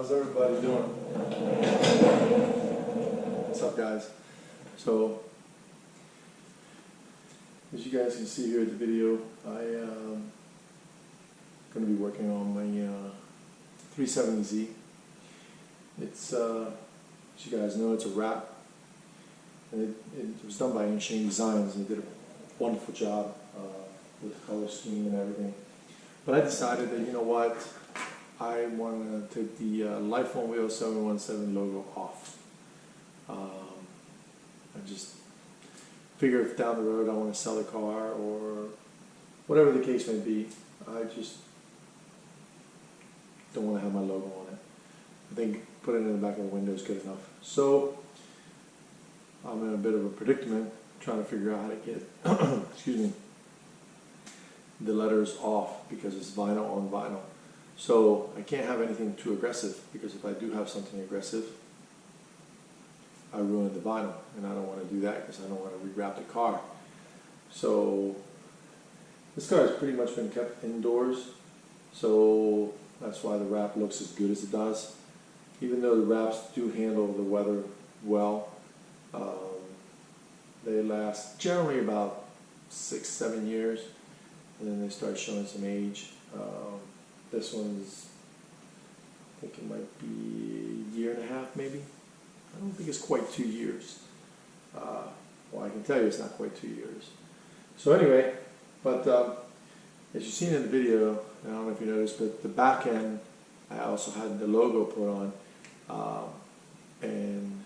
How's everybody doing? What's up, guys? So, as you guys can see here in the video, I am going to be working on my 370Z. It's, as you guys know, it's a wrap, and it was done by Inching Designs, and they did a wonderful job with the color scheme and everything. But I decided that, you know what, I want to take the Lifeone Wheel 717 logo off. I just figure if down the road I want to sell the car or whatever the case may be, I just don't want to have my logo on it. I think putting it in the back of the window is good enough. So I'm in a bit of a predicament trying to figure out how to get excuse me, the letters off because it's vinyl on vinyl. So I can't have anything too aggressive, because if I do have something aggressive, I ruin the vinyl, and I don't want to do that because I don't want to rewrap the car. So this car has pretty much been kept indoors, so that's why the wrap looks as good as it does. Even though the wraps do handle the weather well, they last generally about 6-7 years, and then they start showing some age. This one's, I think it might be a year and a half maybe. I don't think it's quite 2 years. Well, I can tell you it's not quite 2 years. So anyway, but as you've seen in the video, I don't know if you noticed, but the back end, I also had the logo put on, and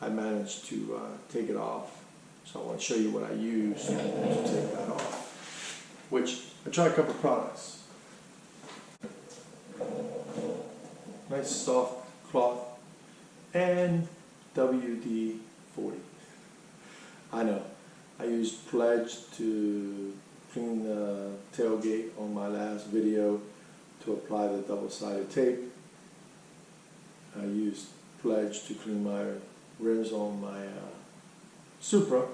I managed to take it off. So I want to show you what I use to take that off, which I tried a couple of products. Nice soft cloth and WD-40. I know. I used Pledge to clean the tailgate on my last video to apply the double-sided tape. I used Pledge to clean my rims on my Supra.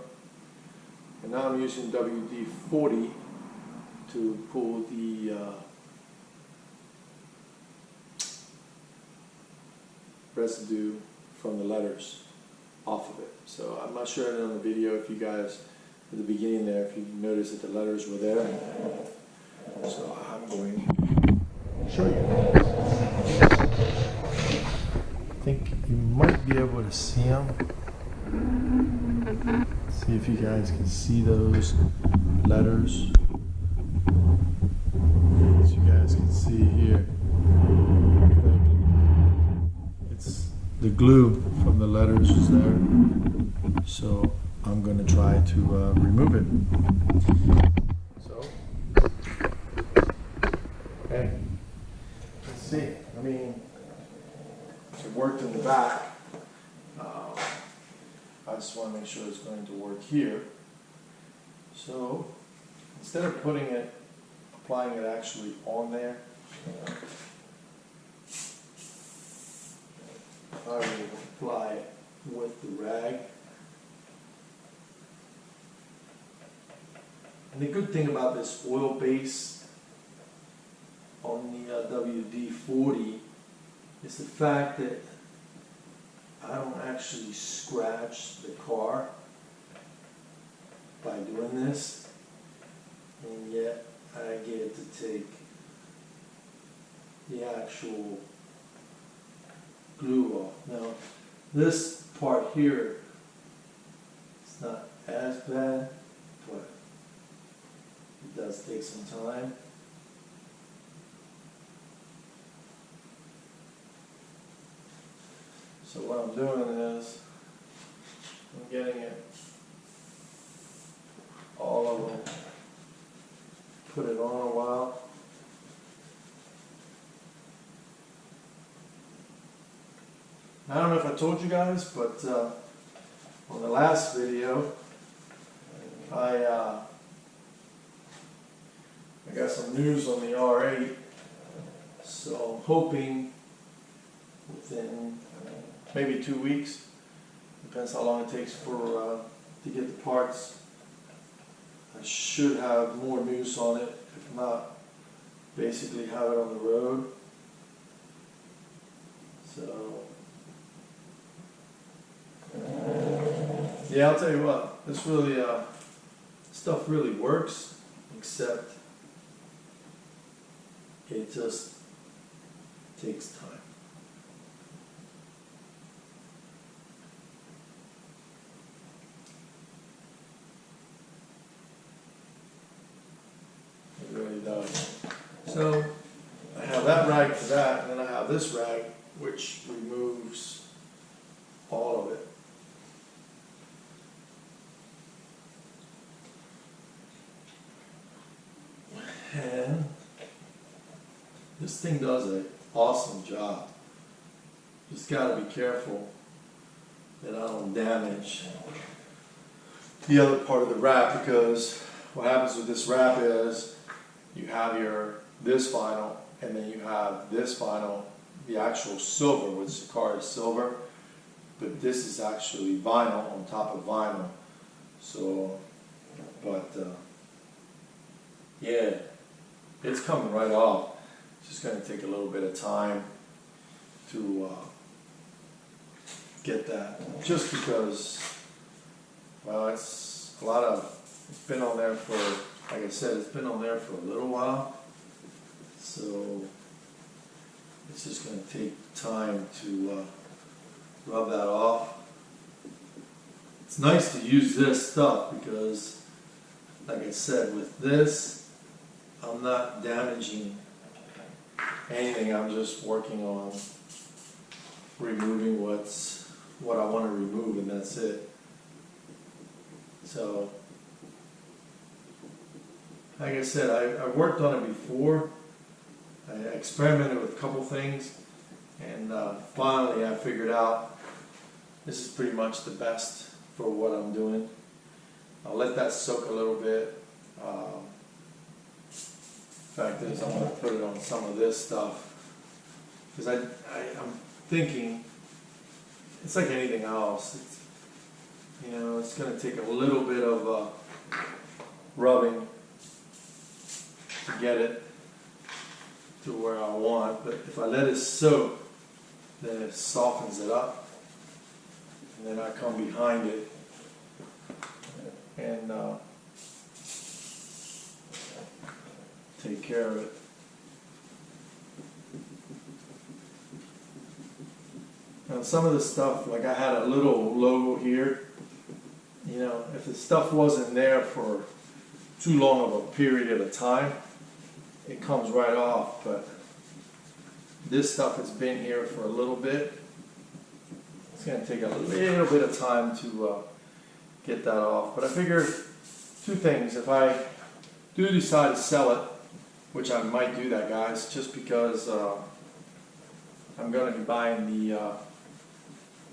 And now I'm using WD-40 to pull the residue from the letters off of it. So I'm not sure on the video if you guys, at the beginning there, if you noticed that the letters were there. So I'm going to show you. I think you might be able to see them. See if you guys can see those letters. As you guys can see here, it's the glue from the letters is there. So I'm going to try to remove it. So, okay, let's see. I mean, it worked in the back. I just want to make sure it's going to work here. So instead of applying it actually on there, I will apply it with the rag. And the good thing about this oil base on the WD-40 is the fact that I don't actually scratch the car by doing this, and yet I get to take the actual glue off. Now, this part here, it's not as bad, but it does take some time. So what I'm doing is, I'm getting it, all of them, put it on a while. I don't know if I told you guys, but on the last video, I got some news on the R8, so I'm hoping within maybe 2 weeks, depends how long it takes for to get the parts. I should have more news on it. If not, basically have it on the road. So, yeah, I'll tell you what, this really, stuff really works, except it just takes time. It really does. So, I have that rag for that, and then I have this rag, which removes all of it. And this thing does an awesome job. Just gotta be careful that I don't damage the other part of the wrap, because what happens with this wrap is you have this vinyl, and then you have this vinyl, the actual silver, which the car is silver, but this is actually vinyl on top of vinyl. So, but yeah, it's coming right off. It's just going to take a little bit of time to get that, just because, well, it's been on there for, like I said, it's been on there for a little while, so it's just going to take time to rub that off. It's nice to use this stuff because, like I said, with this, I'm not damaging anything. I'm just working on removing what I want to remove, and that's it. So, like I said, I worked on it before. I experimented with a couple things, and finally I figured out this is pretty much the best for what I'm doing. I'll let that soak a little bit. Fact is, I'm going to put it on some of this stuff, because I'm thinking it's like anything else. It's going to take a little bit of rubbing to get it to where I want, but if I let it soak, then it softens it up, and then I come behind it and take care of it. Now, some of the stuff, like I had a little logo here, if the stuff wasn't there for too long of a period of time, it comes right off, but this stuff has been here for a little bit. It's going to take a little bit of time to get that off, but I figure two things. If I do decide to sell it, which I might do that, guys, just because I'm going to be buying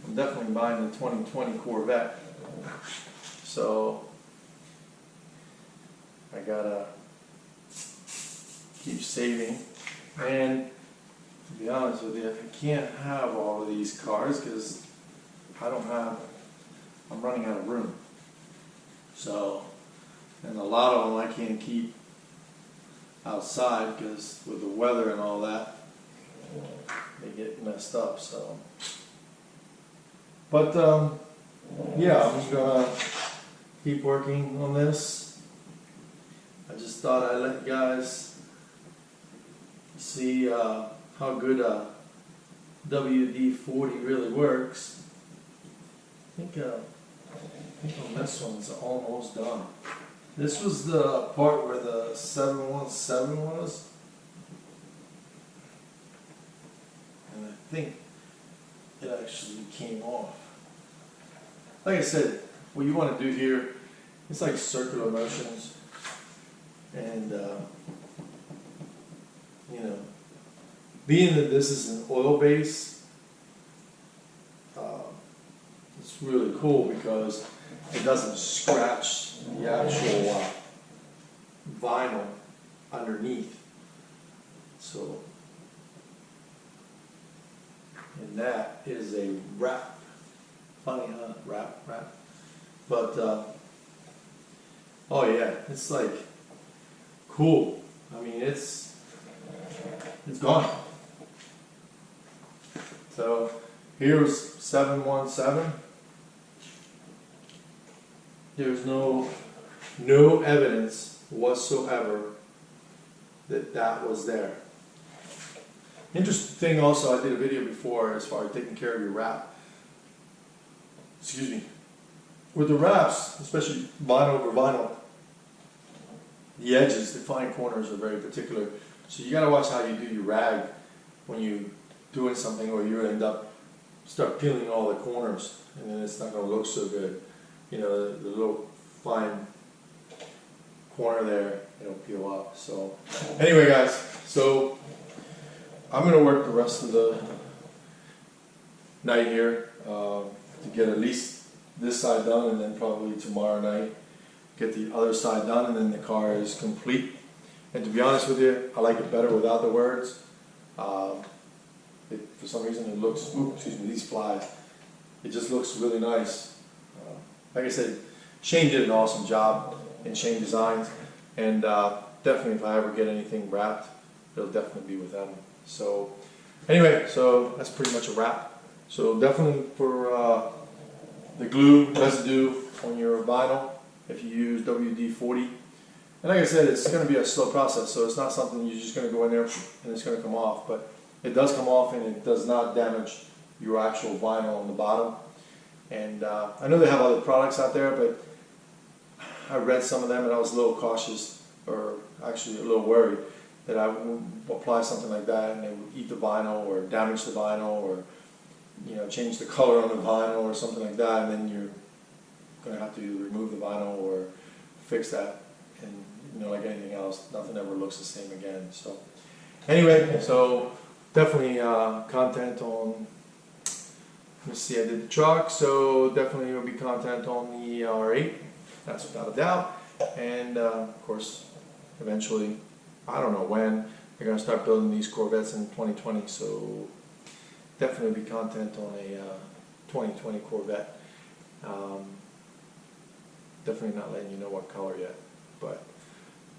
I'm definitely buying the 2020 Corvette. So I gotta keep saving. And to be honest with you, I can't have all of these cars because I'm running out of room. So, and a lot of them I can't keep outside because with the weather and all that, they get messed up. So, but yeah, I'm gonna keep working on this. I just thought I'd let you guys see how good a WD-40 really works. I think on this one's almost done. This was the part where the 717 was, and I think it actually came off. Like I said, what you want to do here, it's like circular motions, and being that this is an oil base, it's really cool because it doesn't scratch the actual vinyl underneath. So, and that is a wrap. Funny, huh? Wrap. But, oh yeah, it's like cool. I mean, it's gone. So here's 717. There's no evidence whatsoever that that was there. Interesting thing also, I did a video before as far as taking care of your wrap. Excuse me. With the wraps, especially vinyl over vinyl, the edges, the fine corners are very particular. So you gotta watch how you do your rag when you're doing something, or you end up start peeling all the corners, and then it's not gonna look so good. You know, the little fine corner there, it'll peel up. So anyway, guys, so I'm gonna work the rest of the night here to get at least this side done, and then probably tomorrow night get the other side done, and then the car is complete. And to be honest with you, I like it better without the words. For some reason it looks, excuse me, these flies, it just looks really nice. Like I said, Shane did an awesome job in Shane Designs, and definitely if I ever get anything wrapped, it'll definitely be with them. So anyway, so that's pretty much a wrap. So definitely for the glue residue on your vinyl, if you use WD-40, and like I said, it's going to be a slow process, so it's not something you're just going to go in there and it's going to come off, but it does come off, and it does not damage your actual vinyl on the bottom. And I know they have other products out there, but I read some of them and I was a little cautious, or actually a little worried that I would apply something like that and it would eat the vinyl or damage the vinyl, or change the color on the vinyl or something like that, and then you're going to have to either remove the vinyl or fix that. And like anything else, nothing ever looks the same again. So anyway, so definitely content on, let's see, I did the truck, so definitely will be content on the R8, that's without a doubt. And of course, eventually, I don't know when, they're going to start building these Corvettes in 2020, so definitely be content on a 2020 Corvette. Definitely not letting you know what color yet, but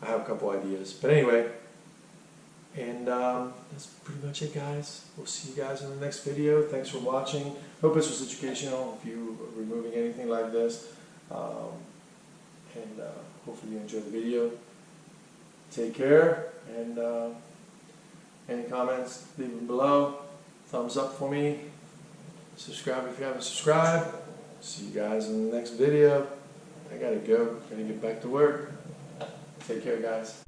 I have a couple ideas. But anyway, and that's pretty much it, guys. We'll see you guys in the next video. Thanks for watching. Hope this was educational if you are removing anything like this. And hopefully you enjoyed the video. Take care, and any comments, leave them below. Thumbs up for me. Subscribe if you haven't subscribed. See you guys in the next video. I gotta go. Gotta get back to work. Take care, guys.